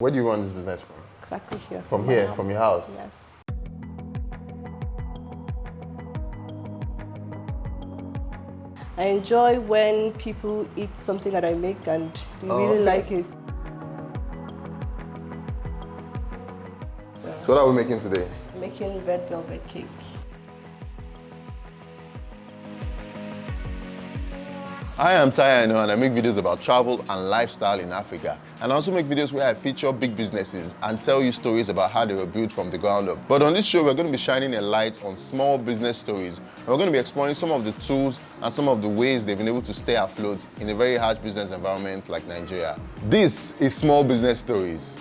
Where do you run this business from? Exactly here. From here, from your house? Yes. I enjoy when people eat something that I make and they really like it. So what are we making today? I'm making red velvet cake. Hi, I'm Aina and I make videos about travel and lifestyle in Africa. And I also make videos where I feature big businesses and tell you stories about how they were built from the ground up. But on this show, we're going to be shining a light on small business stories. And we're going to be exploring some of the tools and some of the ways they've been able to stay afloat in a very harsh business environment like Nigeria. This is Small Business Stories.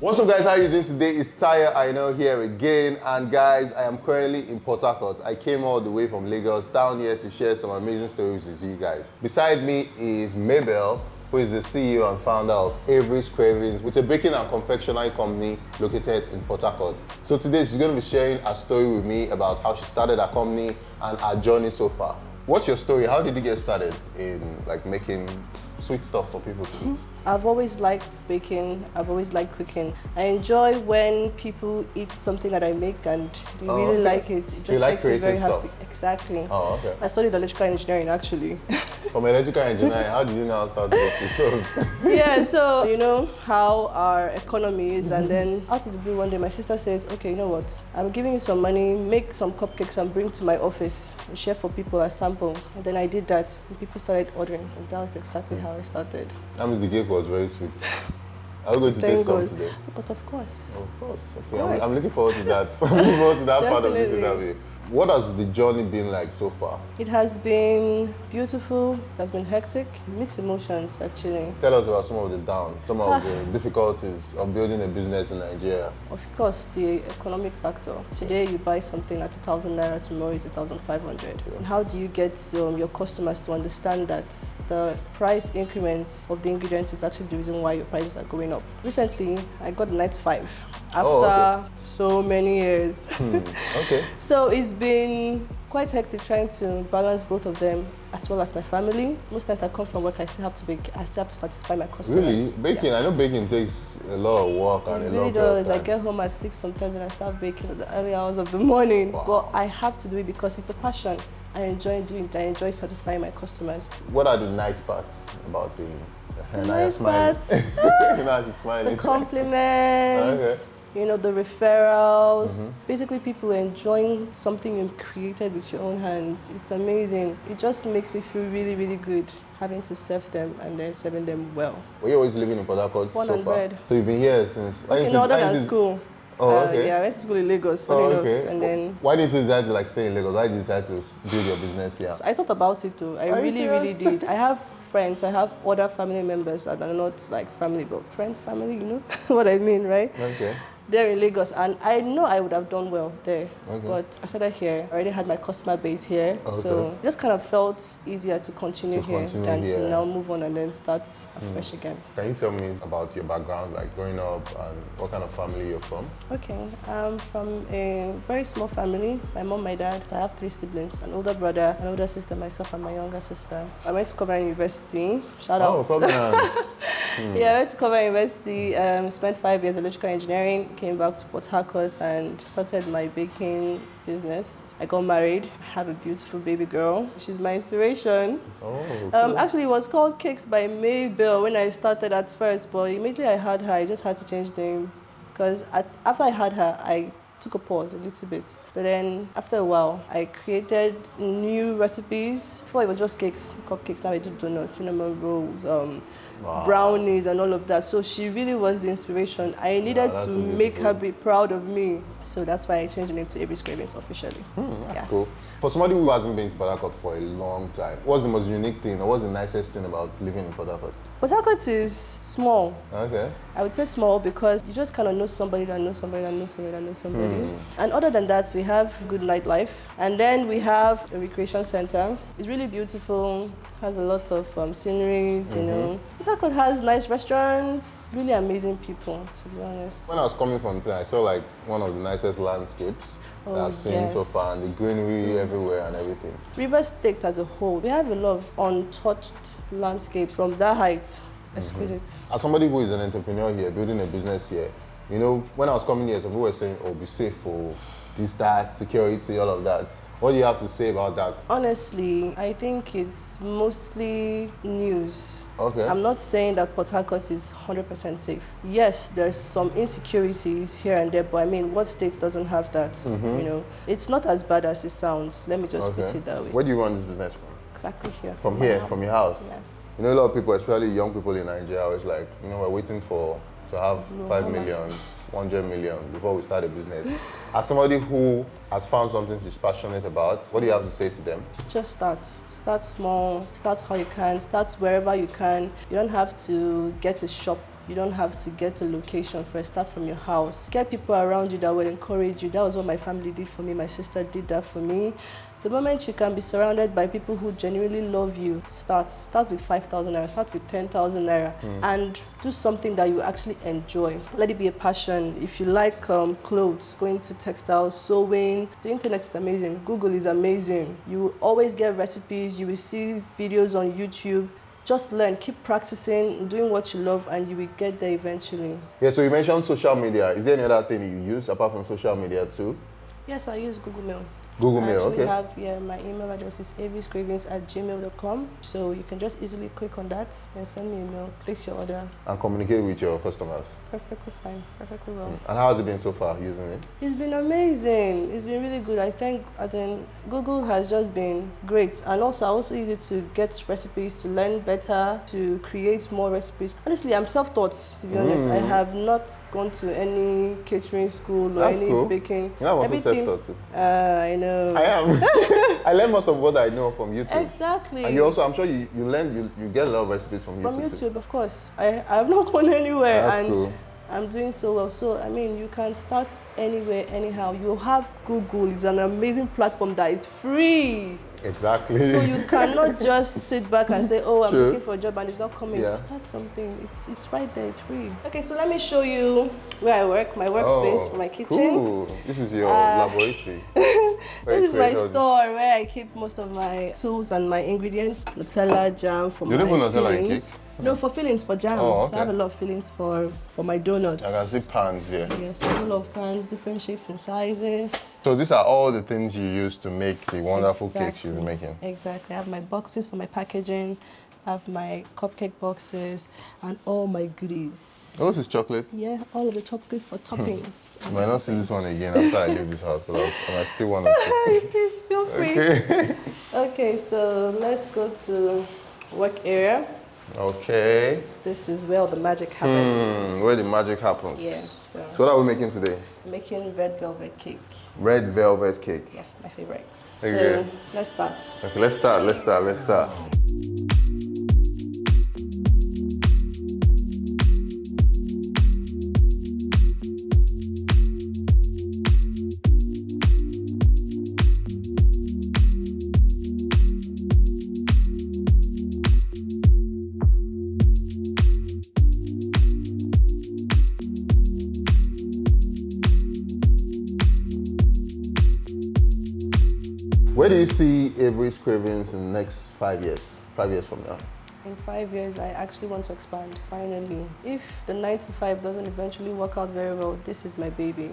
What's up guys, how are you doing today? It's Aina here again, and guys, I am currently in Port Harcourt. I came all the way from Lagos down here to share some amazing stories with you guys. Beside me is Mabel, who is the CEO and founder of Avery's Cravings, which is a baking and confectionery company located in Port Harcourt. So today she's going to be sharing a story with me about how she started her company and her journey so far. What's your story? How did you get started in making sweet stuff for people to eat? I've always liked baking, I've always liked cooking. I enjoy when people eat something that I make and they really like it. It just makes me very happy. Exactly. Oh, okay. I studied electrical engineering actually. From electrical engineering, how did you now start baking stuff? Yeah, so you know how our economy is, and then out of the blue one day my sister says, okay, you know what, I'm giving you some money, make some cupcakes and bring to my office and share for people as sample. And then I did that and people started ordering, and that was exactly how I started. That means the cake was very sweet. Are we going to taste some today? But of course. Of course. Okay, I'm looking forward to that. I'm looking forward to that part of this interview. What has the journey been like so far? It has been beautiful, it has been hectic, mixed emotions actually. Tell us about some of the downs, some of the difficulties of building a business in Nigeria. Of course, the economic factor. Today you buy something at 1,000 naira, tomorrow is 1,500. And how do you get your customers to understand that the price increments of the ingredients is actually the reason why your prices are going up? Recently, I got a 9 to 5 after so many years. Okay. So it's been quite hectic trying to balance both of them as well as my family. Most times I come from work, I still have to bake, I still have to satisfy my customers. Really? Baking? Yes. I know baking takes a lot of work and a lot of time. It really does. I get home at 6 sometimes and I start baking at the early hours of the morning. Wow. But I have to do it because it's a passion. I enjoy doing it. I enjoy satisfying my customers. What are the nice parts about the nice parts? You know, she's smiling. The compliments. Okay. You know, the referrals, basically people enjoying something you created with your own hands. It's amazing. It just makes me feel really, really good having to serve them and then serving them well. Were you always living in Port Harcourt so far? Bred. So you've been here since? Okay, no, other than school. Oh, okay. Yeah, I went to school in Lagos, funny enough. And then, why did you decide to stay in Lagos? Why did you decide to build your business here? I thought about it too. I really did. I have friends, I have other family members that are not family, but friends, family, you know what I mean, right? Okay. There in Lagos, and I know I would have done well there, but I started here. I already had my customer base here, so it just kind of felt easier to continue here than to now move on and then start afresh again. Can you tell me about your background, like growing up, and what kind of family you're from? Okay, I'm from a very small family. My mom, my dad. I have 3 siblings: an older brother, an older sister, myself, and my younger sister. I went to Covenant University. Shout out! Oh, Covenant. Yeah, I went to Covenant University. Spent 5 years electrical engineering. Came back to Port Harcourt and started my baking business. I got married. I have a beautiful baby girl. She's my inspiration. Oh, cool. Actually, it was called Cakes by Mabel when I started at first, but immediately I had her, I just had to change the name because after I had her, I took a pause a little bit. But then after a while, I created new recipes. Before it was just cakes, cupcakes. Now I do donuts, cinnamon rolls, brownies and all of that. So she really was the inspiration. I needed to make her be proud of me. So that's why I changed the name to Avery's Cravings officially. That's cool. For somebody who hasn't been to Port Harcourt for a long time, what's the most unique thing or what's the nicest thing about living in Port Harcourt? Port Harcourt is small. Okay. I would say small because you just kind of know somebody that knows somebody that knows somebody that knows somebody. And other than that, we have good nightlife. And then we have a recreation center. It's really beautiful, has a lot of sceneries, you know. Port Harcourt has nice restaurants, really amazing people, to be honest. When I was coming from there, I saw one of the nicest landscapes that I've seen so far, and the greenery everywhere and everything. River State as a whole, we have a lot of untouched landscapes from that height exquisite. As somebody who is an entrepreneur here, building a business here, you know, when I was coming here, some people were saying, oh, be safe for this, that, security, all of that. What do you have to say about that? Honestly, I think it's mostly news. Okay. I'm not saying that Port Harcourt is 100% safe. Yes, there's some insecurities here and there, but I mean, what state doesn't have that? You know, it's not as bad as it sounds. Let me just put it that way. Where do you run this business from? Exactly here. From my here, house. from your house? Yes. You know, a lot of people, especially young people in Nigeria, always like, you know, we're waiting to have 5 million, 100 million before we start a business. As somebody who has found something she's passionate about, what do you have to say to them? Just start. Start small. Start how you can. Start wherever you can. You don't have to get a shop. You don't have to get a location first. Start from your house. Get people around you that will encourage you. That was what my family did for me. My sister did that for me. The moment you can be surrounded by people who genuinely love you, start. Start with 5,000 naira, start with 10,000 naira, and do something that you actually enjoy. Let it be a passion. If you like clothes, going to textiles, sewing, the internet is amazing. Google is amazing. You will always get recipes. You will see videos on YouTube. Just learn, keep practicing, doing what you love, and you will get there eventually. Yeah, so you mentioned social media. Is there any other thing you use apart from social media too? Yes, I use Google Mail. Google Mail, okay. I actually have, my email address is aviscravings@gmail.com. So you can just easily click on that and send me a mail, place your order. And communicate with your customers. Perfectly fine, perfectly well. And how has it been so far using it? It's been amazing. It's been really good. I think Google has just been great. And also, I also use it to get recipes, to learn better, to create more recipes. Honestly, I'm self-taught, to be honest. I have not gone to any catering school or any baking. Yeah, I'm also self-taught too. I know. I am. I learn most of what I know from YouTube. Exactly. And you also, I'm sure you get a lot of recipes from YouTube. From YouTube, of course. I have not gone anywhere. That's cool. I'm doing so well. So, I mean, you can start anywhere, anyhow. You have Google. It's an amazing platform that is free. Exactly. So you cannot just sit back and say, oh, I'm looking for a job and it's not coming. Yeah. Start something. It's right there. It's free. Okay, so let me show you where I work, my workspace, my kitchen. Cool. This is your laboratory. This is my store where I keep most of my tools and my ingredients. Nutella, jam for my You don't put Nutella in fillings. cake? No, for fillings, for jam. Oh, okay. So I have a lot of fillings for my donuts. I can see pans here. Yes, I have a lot of pans, different shapes and sizes. So these are all the things you use to make the wonderful cakes you'll be making? Exactly. I have my boxes for my packaging. I have my cupcake boxes and all my goodies. Oh, this is chocolate? Yeah, all of the chocolates for toppings. I might not see this one again after I leave this house, but I still want to. Please feel free. Okay. Okay, so let's go to work area. Okay. This is where all the magic happens. Where the magic happens. Yeah. So what are we making today? Making red velvet cake. Red velvet cake. Yes, my favorite. Okay. So let's start. Okay, let's start. Where do you see Avery's Cravings in the next 5 years? 5 years from now? In 5 years, I actually want to expand, finally. If the 9 to 5 doesn't eventually work out very well, this is my baby.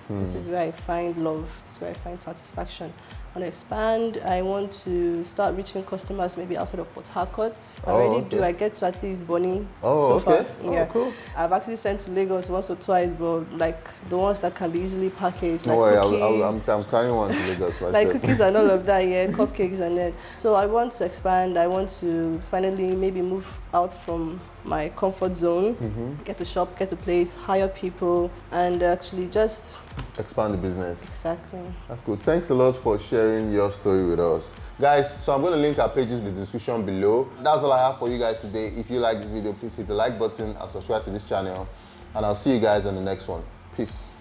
This is where I find love. This is where I find satisfaction. I want to expand. I want to start reaching customers maybe outside of Port Harcourt. I already do. I get to at least Bonny so far. Yeah. Cool. I've actually sent to Lagos once or twice, but like the ones that can be easily packaged, No like worry, cookies. I'm carrying one to Lagos myself. Like cookies and all of that, yeah, cupcakes and then. So I want to expand. I want to finally maybe move out from my comfort zone, get a shop, get a place, hire people, and actually just expand the business. Exactly. That's good. Thanks a lot for sharing your story with us. Guys, so I'm going to link our pages in the description below. That's all I have for you guys today. If you like this video, please hit the like button and subscribe to this channel. And I'll see you guys on the next one. Peace.